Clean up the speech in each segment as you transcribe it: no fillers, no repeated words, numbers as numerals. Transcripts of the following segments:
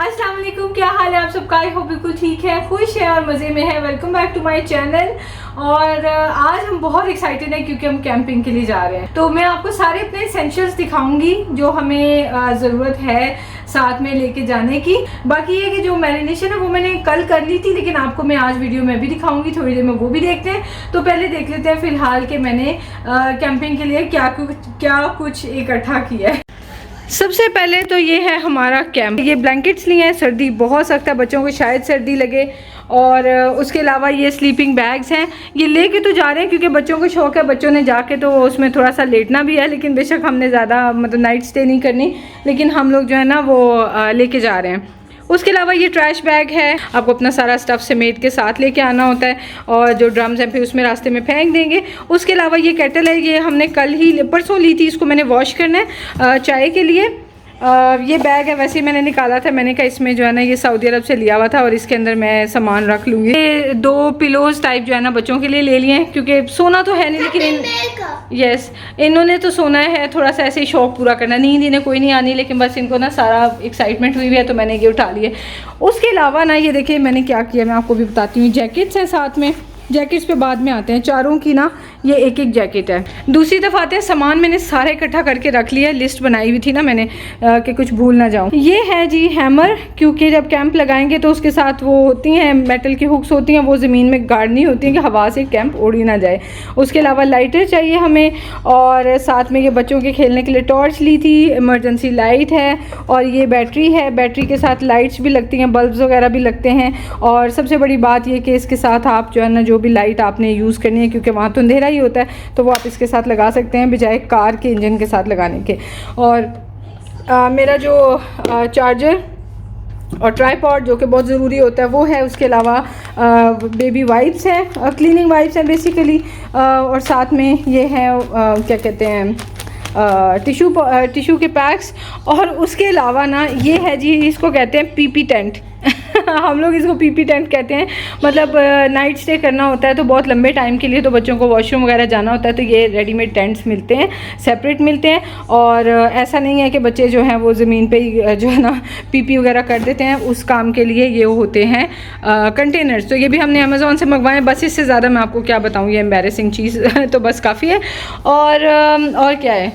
अस्सलाम वालेकुम, क्या हाल है आप सबका। आई होप बिल्कुल ठीक है, खुश है और मज़े में है। Welcome back to my channel. और आज हम बहुत एक्साइटेड हैं क्योंकि हम कैंपिंग के लिए जा रहे हैं। तो मैं आपको सारे अपने एसेंशियल्स दिखाऊंगी जो हमें ज़रूरत है साथ में लेके जाने की। बाकी ये कि जो मैरिनेशन है वो मैंने कल कर ली थी, लेकिन आपको मैं आज वीडियो में भी दिखाऊंगी, थोड़ी देर में वो भी देखते हैं। तो पहले देख लेते हैं फिलहाल कि मैंने कैंपिंग के लिए क्या कुछ इकट्ठा किया है। सबसे पहले तो ये है हमारा कैंप। ये ब्लैंकेट्स लिए हैं, सर्दी बहुत सख्त है, बच्चों को शायद सर्दी लगे। और उसके अलावा ये स्लीपिंग बैग्स हैं, ये लेके तो जा रहे हैं क्योंकि बच्चों को शौक है। बच्चों ने जाके तो उसमें थोड़ा सा लेटना भी है, लेकिन बेशक हमने ज़्यादा मतलब नाइट स्टे नहीं करनी, लेकिन हम लोग जो है ना वो लेके जा रहे हैं। उसके अलावा ये ट्रैश बैग है, आपको अपना सारा स्टफ़ समेट के साथ लेके आना होता है, और जो ड्रम्स हैं फिर उसमें रास्ते में फेंक देंगे। उसके अलावा ये केटल है, ये हमने परसों ली थी, इसको मैंने वॉश करना है चाय के लिए। ये बैग है, वैसे ही मैंने निकाला था, मैंने कहा इसमें जो है ना ये सऊदी अरब से लिया हुआ था और इसके अंदर मैं सामान रख लूँगी। ये 2 पिलोज टाइप जो है ना बच्चों के लिए ले लिए हैं, क्योंकि सोना तो है नहीं, लेकिन यस इन्होंने तो सोना है, थोड़ा सा ऐसे ही शौक पूरा करना। नींद इन्हें कोई नहीं आनी, लेकिन बस इनको ना सारा एक्साइटमेंट हुई है तो मैंने ये उठा लिए। उसके अलावा ना ये देखिए मैंने क्या किया, मैं आपको भी बताती हूँ। जैकेट्स हैं साथ में, जैकेट्स पे बाद में आते हैं, चारों की ना ये एक एक जैकेट है। दूसरी तरफ आते हैं, सामान मैंने सारा इकट्ठा करके रख लिया, लिस्ट बनाई हुई थी ना मैंने कि कुछ भूल ना जाऊं। ये है जी हैमर, क्योंकि जब कैंप लगाएंगे तो उसके साथ वो होती हैं मेटल की हुक्स होती हैं, वो ज़मीन में गाड़नी होती हैं कि हवा से कैंप उड़ ही ना जाए। उसके अलावा लाइटर चाहिए हमें, और साथ में ये बच्चों के खेलने के लिए टॉर्च ली थी, इमरजेंसी लाइट है, और ये बैटरी है। बैटरी के साथ लाइट्स भी लगती हैं, बल्ब्स वगैरह भी लगते हैं। और सबसे बड़ी बात ये कि इसके साथ आप जो है ना जो भी लाइट आपने यूज़ करनी है, क्योंकि वहाँ तो अंधेरा ही होता है, तो वो आप इसके साथ लगा सकते हैं बजाय कार के इंजन के साथ लगाने के। और मेरा जो चार्जर और ट्राइपॉड जो कि बहुत ज़रूरी होता है वो है। उसके अलावा बेबी वाइप्स हैं, क्लीनिंग वाइप्स हैं बेसिकली, और साथ में ये है क्या कहते हैं टिशू के पैक्स। और उसके अलावा ना ये है जी, इसको कहते हैं पीपी टेंट हम लोग इसको पीपी टेंट कहते हैं। मतलब नाइट स्टे करना होता है तो बहुत लंबे टाइम के लिए, तो बच्चों को वॉशरूम वगैरह जाना होता है, तो ये रेडीमेड टेंट्स मिलते हैं, सेपरेट मिलते हैं। और ऐसा नहीं है कि बच्चे जो हैं वो ज़मीन पे ही जो है ना पीपी वगैरह कर देते हैं, उस काम के लिए ये होते हैं कंटेनर्स। तो ये भी हमने अमेज़ॉन से मंगवाए। बस इससे ज़्यादा मैं आपको क्या बताऊँ, ये एम्बैरेसिंग चीज़ तो बस काफ़ी है। और क्या है,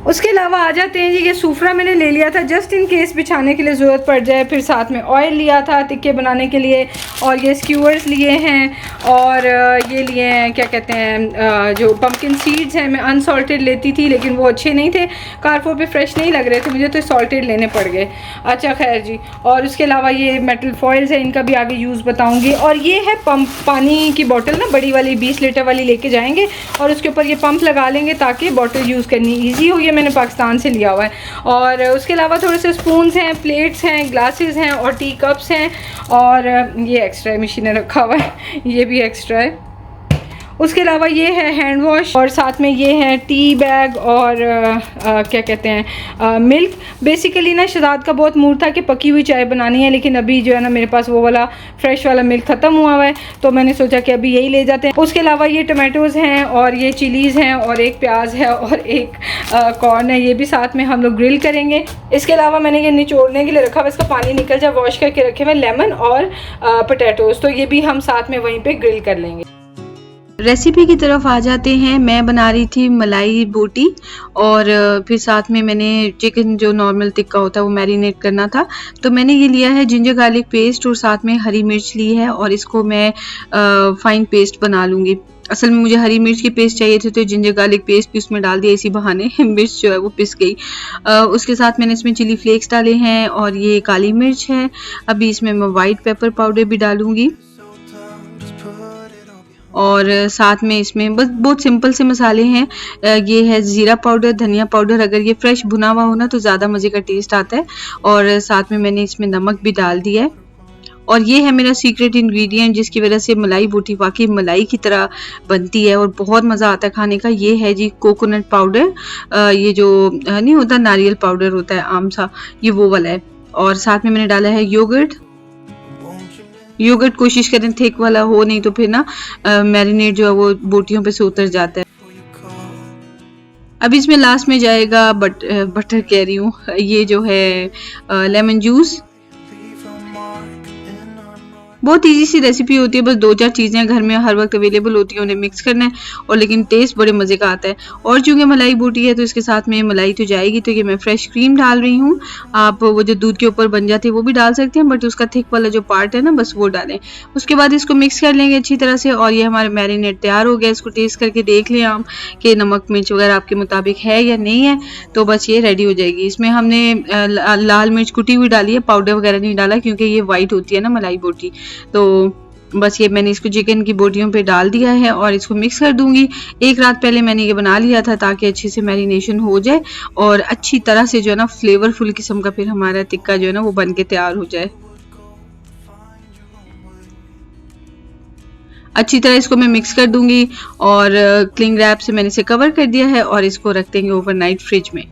उसके अलावा आ जाते हैं जी, ये सूफरा मैंने ले लिया था जस्ट इन केस बिछाने के लिए ज़रूरत पड़ जाए। फिर साथ में ऑयल लिया था टिक्के बनाने के लिए, और ये स्क्यूअर्स लिए हैं, और ये लिए हैं क्या कहते हैं जो पंपकिन सीड्स हैं। मैं अनसॉल्टेड लेती थी लेकिन वो अच्छे नहीं थे, कारफोर पे फ्रेश नहीं लग रहे थे मुझे, तो सॉल्टेड लेने पड़ गए। अच्छा खैर जी। और उसके अलावा ये मेटल फॉइल्स है, इनका भी आगे यूज़ बताऊँगी। और ये है पंप, पानी की बोतल ना बड़ी वाली 20 लीटर वाली लेके जाएंगे, और उसके ऊपर ये पंप लगा लेंगे ताकि बोतल यूज़ करनी ईजी हो। ये मैंने पाकिस्तान से लिया हुआ है। और उसके अलावा थोड़े से स्पून्स हैं, प्लेट्स हैं, ग्लासेस हैं, और टी कप्स हैं। और ये एक्स्ट्रा है, मशीन रखा हुआ है, ये भी एक्स्ट्रा है। उसके अलावा ये है हैंड वॉश, और साथ में ये है टी बैग, और क्या कहते हैं मिल्क। बेसिकली ना शहजाद का बहुत मूड था कि पकी हुई चाय बनानी है, लेकिन अभी जो है ना मेरे पास वो वाला फ्रेश वाला मिल्क ख़त्म हुआ है, तो मैंने सोचा कि अभी यही ले जाते हैं। उसके अलावा ये टमाटोज़ हैं, और ये चिलीज़ हैं, और एक प्याज है, और एक कॉर्न है, ये भी साथ में हम लोग ग्रिल करेंगे। इसके अलावा मैंने ये निचोड़ने के लिए रखा हुआ, इसका पानी निकल जाए, वॉश करके रखे हुए लेमन और पोटैटोज़, तो ये भी हम साथ में वहीं पर ग्रिल कर लेंगे। रेसिपी की तरफ आ जाते हैं। मैं बना रही थी मलाई बोटी, और फिर साथ में मैंने चिकन जो नॉर्मल टिक्का होता है वो मैरिनेट करना था, तो मैंने ये लिया है जिंजर गार्लिक पेस्ट, और साथ में हरी मिर्च ली है, और इसको मैं फाइन पेस्ट बना लूँगी। असल में मुझे हरी मिर्च की पेस्ट चाहिए थी, तो जिंजर गार्लिक पेस्ट भी उसमें डाल दिया इसी बहाने मिर्च जो है वो पिस गई। उसके साथ मैंने इसमें चिली फ्लेक्स डाले हैं, और ये काली मिर्च है। अभी इसमें मैं वाइट पेपर पाउडर भी डालूँगी, और साथ में इसमें बस बहुत सिंपल से मसाले हैं। ये है ज़ीरा पाउडर, धनिया पाउडर, अगर ये फ्रेश भुना हुआ हो ना तो ज़्यादा मज़े का टेस्ट आता है। और साथ में मैंने इसमें नमक भी डाल दिया है। और ये है मेरा सीक्रेट इंग्रेडिएंट जिसकी वजह से मलाई बोटी वाकई मलाई की तरह बनती है और बहुत मज़ा आता है खाने का। ये है जी कोकोनट पाउडर, ये जो नहीं होता नारियल पाउडर होता है आम सा, ये वो वाला है। और साथ में मैंने डाला है योगर्ट। योगर्ट कोशिश करें थिक वाला हो, नहीं तो फिर ना मैरिनेट जो है वो बोटियों पे से उतर जाता है। अब इसमें लास्ट में जाएगा बटर कह रही हूँ, ये जो है लेमन जूस। बहुत ईजी सी रेसिपी होती है, बस 2-4 चीज़ें घर में हर वक्त अवेलेबल होती हैं, उन्हें मिक्स करना है और लेकिन टेस्ट बड़े मज़े का आता है। और चूँकि मलाई बोटी है तो इसके साथ में मलाई तो जाएगी, तो ये मैं फ्रेश क्रीम डाल रही हूँ। आप वो जो दूध के ऊपर बन जाती है वो भी डाल सकते हैं, बट उसका थिक वाला जो पार्ट है ना बस वो डालें। उसके बाद इसको मिक्स कर लेंगे अच्छी तरह से और ये हमारा मैरिनेट तैयार हो गया। इसको टेस्ट करके देख लें आप कि नमक मिर्च वगैरह आपके मुताबिक है या नहीं है, तो बस ये रेडी हो जाएगी। इसमें हमने लाल मिर्च कुटी हुई डाली है, पाउडर वगैरह नहीं डाला क्योंकि ये वाइट होती है ना मलाई बोटी। तो बस ये मैंने इसको चिकन की बोटियों पे डाल दिया है और इसको मिक्स कर दूंगी। एक रात पहले मैंने ये बना लिया था ताकि अच्छे से मैरिनेशन हो जाए और अच्छी तरह से जो है ना फ्लेवरफुल किस्म का फिर हमारा टिक्का जो है ना वो बन के तैयार हो जाए। अच्छी तरह इसको मैं मिक्स कर दूंगी और क्लिंग रैप से मैंने इसे कवर कर दिया है और इसको रख देंगे ओवरनाइट फ्रिज में।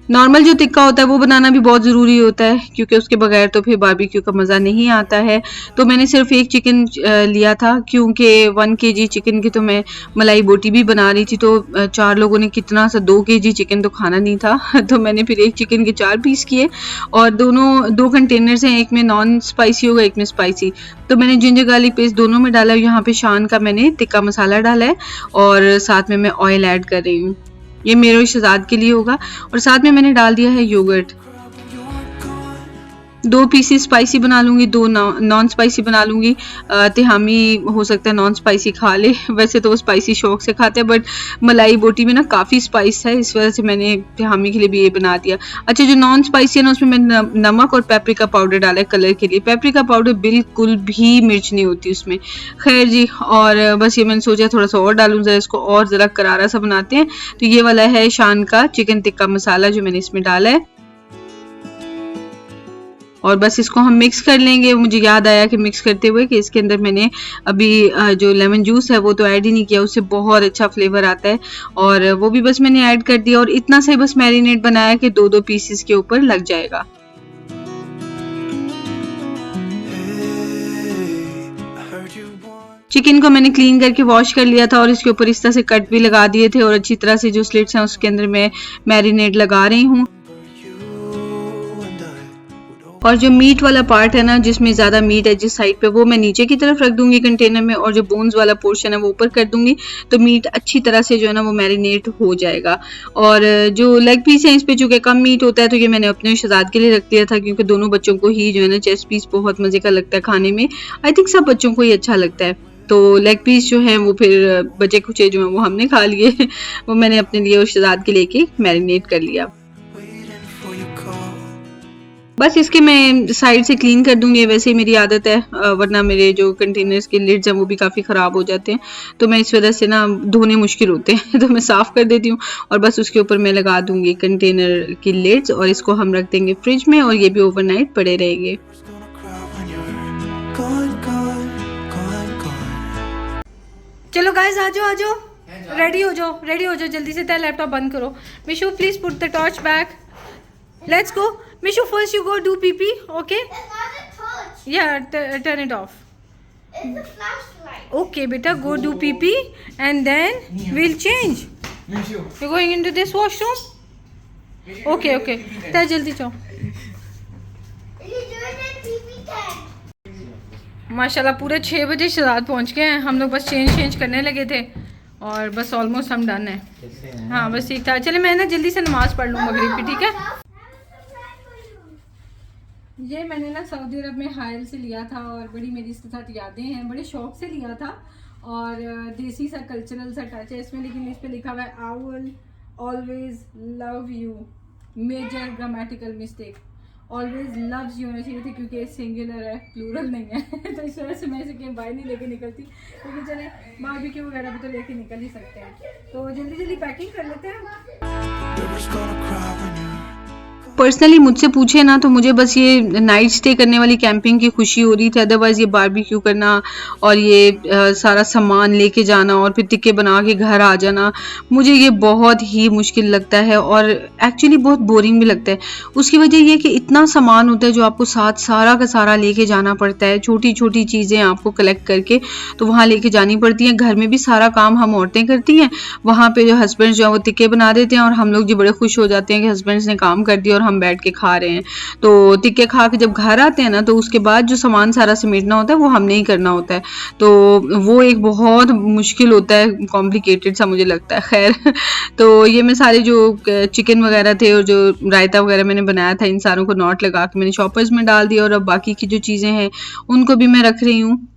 नॉर्मल जो टिक्का होता है वो बनाना भी बहुत ज़रूरी होता है क्योंकि उसके बगैर तो फिर बारबेक्यू का मज़ा नहीं आता है। तो मैंने सिर्फ एक चिकन लिया था क्योंकि 1 kg चिकन की तो मैं मलाई बोटी भी बना रही थी, तो 4 लोगों ने कितना सा 2 kg चिकन तो खाना नहीं था तो मैंने फिर एक चिकन के 4 पीस किए और दो कंटेनर्स हैं, एक में नॉन स्पाइसी होगा एक में स्पाइसी। तो मैंने जिंजर गार्लिक पेस्ट दोनों में डाला है। यहाँ पे शान का मैंने टिक्का मसाला डाला है और साथ में मैं ऑयल ऐड कर रही हूँ, ये मेरे शहजाद के लिए होगा। और साथ में मैंने डाल दिया है योगर्ट। 2 पीसेस स्पाइसी बना लूँगी, 2 नॉन स्पाइसी बना लूँगी। तिहामी हो सकता है नॉन स्पाइसी खा ले, वैसे तो वो स्पाइसी शौक से खाते हैं, बट मलाई बोटी में ना काफ़ी स्पाइस है, इस वजह से मैंने तिहामी के लिए भी ये बना दिया। अच्छा, जो नॉन स्पाइसी है ना उसमें मैंने नमक और पेपरिका पाउडर डाला है कलर के लिए। पेपरिका पाउडर बिल्कुल भी मिर्च नहीं होती उसमें। खैर जी, और बस ये मैंने सोचा थोड़ा सा और डालूँ, ज़रा इसको और ज़रा करारा सा बनाते हैं। तो ये वाला है शान का चिकन टिक्का मसाला जो मैंने इसमें डाला है और बस इसको हम मिक्स कर लेंगे। मुझे याद आया कि मिक्स करते हुए कि इसके अंदर मैंने अभी जो लेमन जूस है वो तो ऐड ही नहीं किया, उससे बहुत अच्छा फ्लेवर आता है और वो भी बस मैंने ऐड कर दिया और इतना से बस मैरिनेट बनाया कि 2-2 पीसेस के ऊपर लग जाएगा। चिकन को मैंने क्लीन करके वॉश कर लिया था और इसके ऊपर इस तरह से कट भी लगा दिए थे और अच्छी तरह से जो स्लिट्स हैं उसके अंदर मैं मैरिनेट लगा रही हूँ। और जो मीट वाला पार्ट है ना, जिसमें ज़्यादा मीट है जिस साइड पे, वो मैं नीचे की तरफ रख दूंगी कंटेनर में और जो बोन्स वाला पोर्शन है वो ऊपर कर दूंगी, तो मीट अच्छी तरह से जो है ना वो मैरिनेट हो जाएगा। और जो लेग पीस है इस पे चूँकि कम मीट होता है तो ये मैंने अपने शहजाद के लिए रख दिया था क्योंकि दोनों बच्चों को ही जो है ना चेस्ट पीस बहुत मज़े का लगता है खाने में। आई थिंक सब बच्चों को ही अच्छा लगता है। तो लेग पीस जो है वो फिर बचे कुचे जो है वो हमने खा लिए वो मैंने अपने लिए और शहजाद के लेके मैरिनेट कर लिया। बस इसके मैं साइड से क्लीन कर दूंगी, वैसे ही मेरी आदत है, वरना मेरे जो कंटेनर्स के लिड्स हैं वो भी काफ़ी ख़राब हो जाते हैं, तो मैं इस वजह से ना धोने मुश्किल होते हैं तो मैं साफ़ कर देती हूँ और बस उसके ऊपर मैं लगा दूंगी कंटेनर की लिड्स और इसको हम रख देंगे फ्रिज में और ये भी ओवरनाइट पड़े रहेंगे। चलो गाइस, आ जाओ, रेडी हो जाओ, जल्दी से लैपटॉप बंद करो। Mishu please put the torch back, let's go. Mishu, first you go do pee-pee, okay? It's not a torch. Yeah, turn it off. It's a flashlight. Okay, beta, go do pee-pee and then we'll change. Mishu. You're going into this washroom? Okay. Tell jaldi जाओ. You're doing a pee-pee time. माशाल्लाह पूरे 6 बजे शहजाद पहुंच गए हैं। हम लोग बस चेंज करने लगे थे और बस ऑलमोस्ट हम डन है। हाँ बस ठीक था। चले मैं ना जल्दी से नमाज पढ़ लूँ मगरिब की, ठीक है? ये मैंने ना सऊदी अरब में हायल से लिया था और बड़ी मेरी इसके साथ यादें हैं, बड़े शौक से लिया था और देसी सा कल्चरल सा टच है इसमें। लेकिन इस पे लिखा हुआ है I will always love you, major grammatical mistake, always loves you होना चाहिए थे क्योंकि सिंगुलर है, प्लूरल नहीं है तो इस वजह से मैं इसे कहीं बाहर नहीं लेके निकलती, लेकिन चले बारबेक्यू वगैरह भी तो लेके निकल ही सकते हैं। तो जल्दी पैकिंग कर लेते हैं। पर्सनली मुझसे पूछे ना तो मुझे बस ये नाइट स्टे करने वाली कैंपिंग की खुशी हो रही थी, अदरवाइज़ ये बारबेक्यू करना और ये सारा सामान लेके जाना और फिर टिक्के बना के घर आ जाना, मुझे ये बहुत ही मुश्किल लगता है और एक्चुअली बहुत बोरिंग भी लगता है। उसकी वजह ये कि इतना सामान होता है जो आपको साथ सारा का सारा लेके जाना पड़ता है, छोटी छोटी चीज़ें आपको कलेक्ट करके तो वहाँ लेके जानी पड़ती हैं। घर में भी सारा काम हम औरतें करती हैं, वहाँ पे जो हस्बैंड्स जो है वो टिक्के बना देते हैं और हम लोग जो बड़े खुश हो जाते हैं कि हस्बैंड्स ने काम कर दिया और हम बैठ के खा रहे हैं। तो टिक्के खा के जब घर आते हैं ना तो उसके बाद जो सामान सारा समेटना होता है वो हमने ही करना होता है, तो वो एक बहुत मुश्किल होता है, कॉम्प्लिकेटेड सा मुझे लगता है। खैर तो ये मैं सारे जो चिकन वगैरह थे और जो रायता वगैरह मैंने बनाया था इन सारों को नॉट लगा के मैंने शॉपर्स में डाल दिया, और अब बाकी की जो चीज़ें हैं उनको भी मैं रख रही हूँ।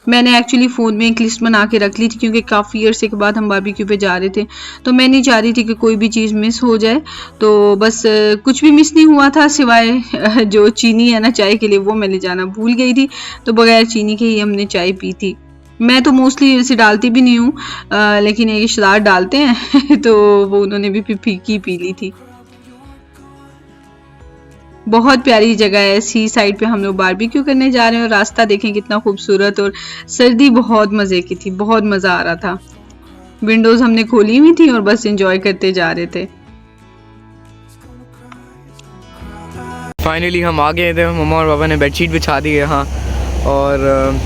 मैंने एक्चुअली फ़ोन में एक लिस्ट बना के रख ली थी क्योंकि काफ़ी अरसे के बाद हम बारबेक्यू पे जा रहे थे, तो मैं नहीं चाह रही थी कि कोई भी चीज़ मिस हो जाए। तो बस कुछ भी मिस नहीं हुआ था सिवाय जो चीनी है ना चाय के लिए, वो मैं ले जाना भूल गई थी, तो बगैर चीनी के ही हमने चाय पी थी। मैं तो मोस्टली इसे डालती भी नहीं हूँ, लेकिन एक रिश्तेदार डालते हैं तो वो उन्होंने भी फीकी पी ली थी। बहुत प्यारी जगह है, सी साइड पे हम लोग बारबेक्यू करने जा रहे हैं, और रास्ता देखें कितना खूबसूरत, और सर्दी बहुत मज़े की थी, बहुत मज़ा आ रहा था। विंडोज हमने खोली हुई थी और बस एंजॉय करते जा रहे थे। फाइनली हम आ गए थे, मम्मा और पापा ने बेडशीट बिछा दी है यहाँ, और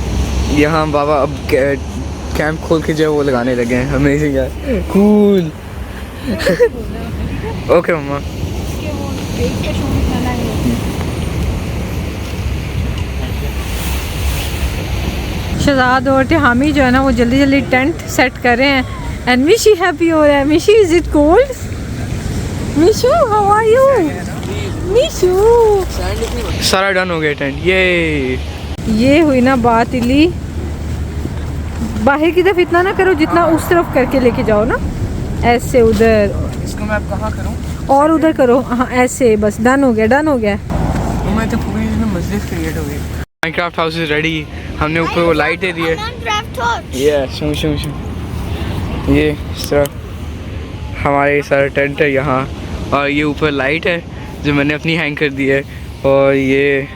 यहाँ बाबा अब कैंप खोल के जो वो लगाने लगे हैं। अमेजिंग है, कूल। ओके मम्मा। शहजाद और तिहामी जो है ना वो जल्दी जल्दी टेंट सेट कर रहे हैं। एंड मिशी हैप्पी हो रहा है। Mishi is it cold? Mishu how are you? Mishu सारा डन हो गया टेंट। ये हुई ना बात इली। बाहर की तरफ इतना ना करो जितना उस तरफ करके लेके जाओ ना, ऐसे उधर। इसको मैं अब कहाँ करूँ? और उधर करो, हाँ ऐसे, बस डन हो गया, डन हो गया। मैं तो पूरी मस्जिद क्रिएट हो गई। Minecraft house is ready. हमने ऊपर वो लाइटें दी है, ये इस तरह हमारे सारा टेंट है यहाँ, और ये ऊपर लाइट है जो मैंने अपनी हैंग कर दी है, और ये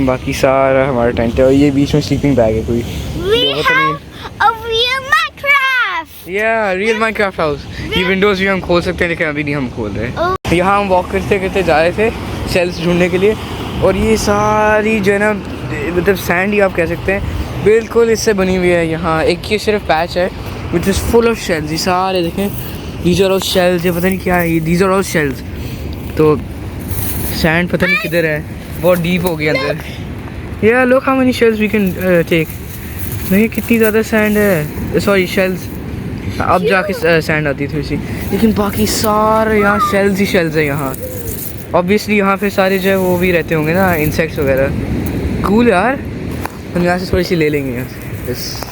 बाकी सारा हमारा टेंट है, और ये बीच में स्लीपिंग बैग है कोई। Real Minecraft house. ये विंडोज भी हम खोल सकते हैं लेकिन अभी नहीं हम खोल रहे। यहाँ हम वॉक करते करते जा रहे थे शेल्स ढूंढने के लिए, और ये सारी जो है ना मतलब सैंड ही आप कह सकते हैं, बिल्कुल इससे बनी हुई है। यहाँ एक ये सिर्फ पैच है which is full of shells. ये सारे देखें, दीज आर ऑल शेल्स। ये पता नहीं क्या है, ये दीज आर ऑल शेल्स। तो सैंड पता नहीं किधर है, बहुत डीप हो गया अंदर। या look how many shells we can take. नहीं कितनी ज़्यादा सैंड है, सॉरी शेल्स। अब जाके सैंड आती थी उसी, लेकिन बाकी सारे यहाँ शेल्स ही शेल्स है यहाँ। ऑब्वियसली यहाँ पे सारे जो है वो भी रहते होंगे ना, इंसेक्ट्स वगैरह। कूल यार, हम यहाँ से थोड़ी सी ले लेंगे बस।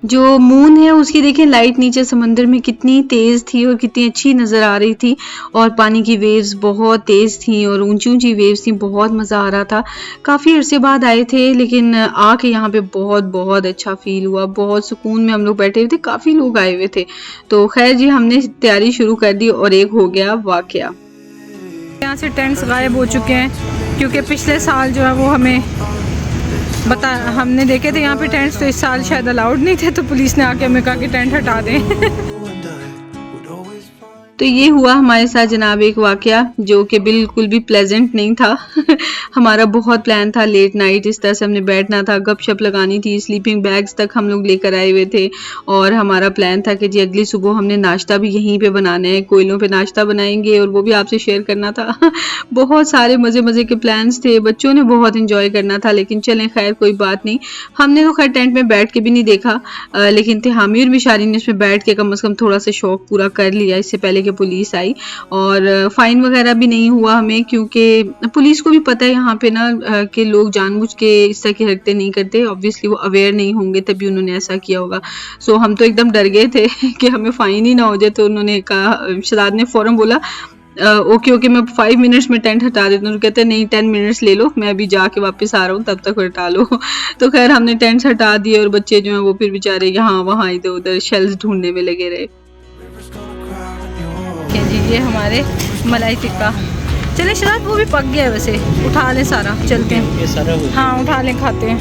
जो मून है उसकी देखें लाइट नीचे समंदर में कितनी तेज़ थी और कितनी अच्छी नज़र आ रही थी, और पानी की वेव्स बहुत तेज़ थी और ऊंची ऊंची वेव्स थी, बहुत मज़ा आ रहा था। काफ़ी अरसे बाद आए थे लेकिन आके यहाँ पे बहुत बहुत अच्छा फील हुआ, बहुत सुकून में हम लोग बैठे हुए थे, काफ़ी लोग आए हुए थे। तो खैर जी हमने तैयारी शुरू कर दी और एक हो गया वाकया। यहाँ से टेंट्स गायब हो चुके हैं क्योंकि पिछले साल जो है वो हमें हमने देखे थे यहाँ पे टेंट्स, तो इस साल शायद अलाउड नहीं थे, तो पुलिस ने आके हमें कहा कि टेंट हटा दें। तो ये हुआ हमारे साथ जनाब एक वाकया जो कि बिल्कुल भी प्लेजेंट नहीं था। हमारा बहुत प्लान था लेट नाइट इस तरह से हमने बैठना था, गपशप लगानी थी, स्लीपिंग बैग्स तक हम लोग लेकर आए हुए थे, और हमारा प्लान था कि जी अगली सुबह हमने नाश्ता भी यहीं पे बनाना है, कोयलों पे नाश्ता बनाएंगे और वो भी आपसे शेयर करना था। बहुत सारे मज़े मज़े के प्लान्स थे, बच्चों ने बहुत इंजॉय करना था, लेकिन चलें खैर कोई बात नहीं। हमने तो खैर टेंट में बैठ के भी नहीं देखा, लेकिन तिहामी और मिशारी ने इसमें बैठ के कम से कम थोड़ा सा शौक पूरा कर लिया इससे पहले पुलिस आई। और फाइन वगैरह भी नहीं हुआ हमें, क्योंकि पुलिस को भी पता है यहाँ पे ना कि लोग जानबूझ के इस तरह की हरकतें नहीं करते, ऑब्वियसली वो अवेयर नहीं होंगे तभी उन्होंने ऐसा किया होगा। सो हम तो एकदम डर गए थे कि हमें फाइन ही ना हो जाए, तो उन्होंने कहा, शहजाद ने फौरन बोला ओके ओके मैं 5 मिनट्स में टेंट हटा देता हूँ। कहते हैं नहीं 10 मिनट्स ले लो, मैं अभी जाके वापस आ रहा हूँ, तब तक हटा लो। तो खैर हमने टेंट्स हटा दिए और बच्चे जो हैं वो फिर बेचारे यहाँ वहाँ इधर उधर शेल्स ढूंढने में लगे रहे। जी ये हमारे मलाई टिक्का, चले शहजाद वो भी पक गया है वैसे, उठा लें सारा, चलते हैं। हाँ उठा लें, खाते हैं।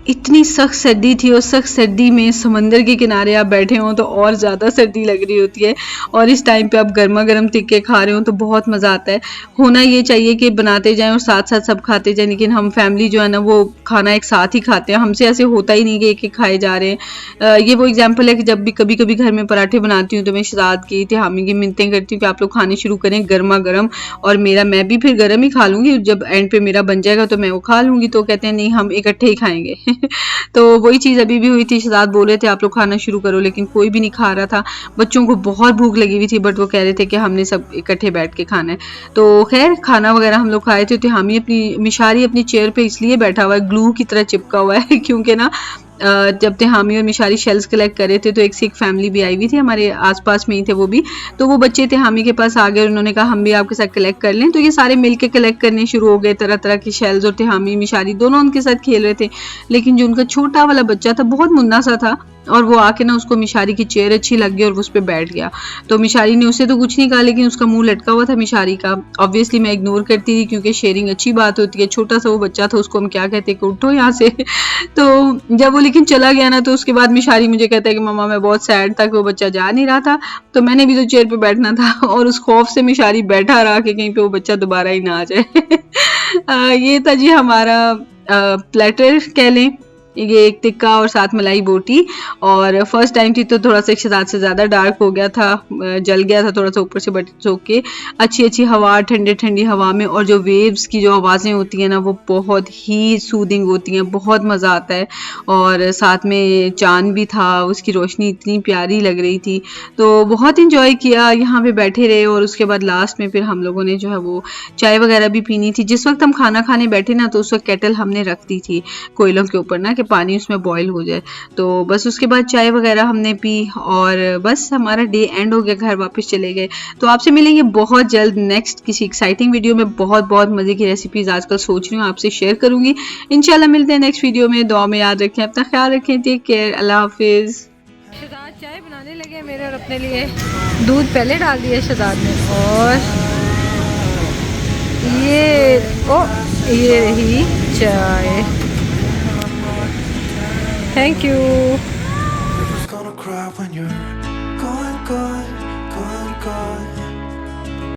इतनी सख्त सर्दी थी और सख्त सर्दी में समंदर के किनारे आप बैठे हों तो और ज़्यादा सर्दी लग रही होती है, और इस टाइम पे आप गर्मा गर्म टिक्के खा रहे हो तो बहुत मज़ा आता है। होना ये चाहिए कि बनाते जाएं और साथ साथ सब खाते जाएं, लेकिन हम फैमिली जो है ना वो खाना एक साथ ही खाते हैं, हमसे ऐसे होता ही नहीं कि एक एक खाए जा रहे हैं। ये वो एग्जाम्पल है कि जब भी कभी कभी घर में पराठे बनाती हूँ तो मैं शहजाद की तिहामी की मिन्नतें करती हूँ कि आप लोग खाने शुरू करें गर्मा गर्म, और मैं भी फिर गर्म ही खा लूँगी, जब एंड पे मेरा बन जाएगा तो मैं वो खा लूँगी। तो कहते हैं नहीं हम इकट्ठे ही खाएंगे तो वही चीज़ अभी भी हुई थी, शहजाद बोल रहे थे आप लोग खाना शुरू करो, लेकिन कोई भी नहीं खा रहा था। बच्चों को बहुत भूख लगी हुई थी बट वो कह रहे थे कि हमने सब इकट्ठे बैठ के खाना है। तो खैर खाना वगैरह हम लोग खाए थे। तो हामी अपनी मिशारी अपनी चेयर पे इसलिए बैठा हुआ है, ग्लू की तरह चिपका हुआ है क्योंकि ना जब तिहामी और मिशारी शेल्स कलेक्ट कर रहे थे तो एक सिख फैमिली भी आई हुई थी, हमारे आसपास में ही थे वो भी। तो वो बच्चे तिहामी के पास आ गए और उन्होंने कहा हम भी आपके साथ कलेक्ट कर लें। तो ये सारे मिलके कलेक्ट करने शुरू हो गए तरह तरह की शेल्स, और तिहामी मिशारी दोनों उनके साथ खेल रहे थे। लेकिन जो उनका छोटा वाला बच्चा था बहुत मुन्ना सा था, और वो आके ना उसको मिशारी की चेयर अच्छी लग गई और उस पर बैठ गया। तो मिशारी ने उससे तो कुछ नहीं कहा, लेकिन उसका मुंह लटका हुआ था मिशारी का। ऑब्वियसली मैं इग्नोर करती थी क्योंकि शेयरिंग अच्छी बात होती है, छोटा सा वो बच्चा था उसको हम क्या कहते कि उठो यहाँ से तो जब वो लेकिन चला गया ना तो उसके बाद मिशारी मुझे कहता है कि मम्मा मैं बहुत सैड था कि वो बच्चा जा नहीं रहा था, तो मैंने भी तो चेयर पे बैठना था, और उस खौफ से मिशारी बैठा रहा कि कहीं पे वो बच्चा दोबारा ही ना आ जाए ये था जी हमारा प्लेटर कह लें, ये एक टिक्का और साथ मलाई बोटी। और फर्स्ट टाइम थी तो थोड़ा सा शहजाद से ज़्यादा डार्क हो गया था, जल गया था थोड़ा सा ऊपर से, बट सोक के अच्छी अच्छी हवा, ठंडे ठंडी हवा में, और जो वेव्स की जो आवाज़ें होती हैं ना वो बहुत ही सूदिंग होती हैं, बहुत मज़ा आता है। और साथ में चांद भी था, उसकी रोशनी इतनी प्यारी लग रही थी, तो बहुत इंजॉय किया, यहाँ पे बैठे रहे। और उसके बाद लास्ट में फिर हम लोगों ने जो है वो चाय वगैरह भी पीनी थी। जिस वक्त हम खाना खाने बैठे ना तो उस वक्त केटल हमने रख दी थी कोयलों के ऊपर ना, पानी उसमें बॉईल हो जाए। तो बस उसके बाद चाय वगैरह हमने पी और बस हमारा डे एंड हो गया, घर वापस चले गए। तो आपसे मिलेंगे बहुत जल्द नेक्स्ट किसी एक्साइटिंग वीडियो में। बहुत बहुत मजे की रेसिपीज आजकल सोच रही हूँ आपसे शेयर करूंगी। इंशाल्लाह मिलते हैं नेक्स्ट वीडियो में। दुआ में याद रखें, अपना ख्याल रखें, टेक केयर, अल्लाह हाफिज। शहजाद चाय बनाने लगे मेरे और अपने लिए। दूध पहले डाल दिया शहजाद ने, और ये रही चाय। Thank you.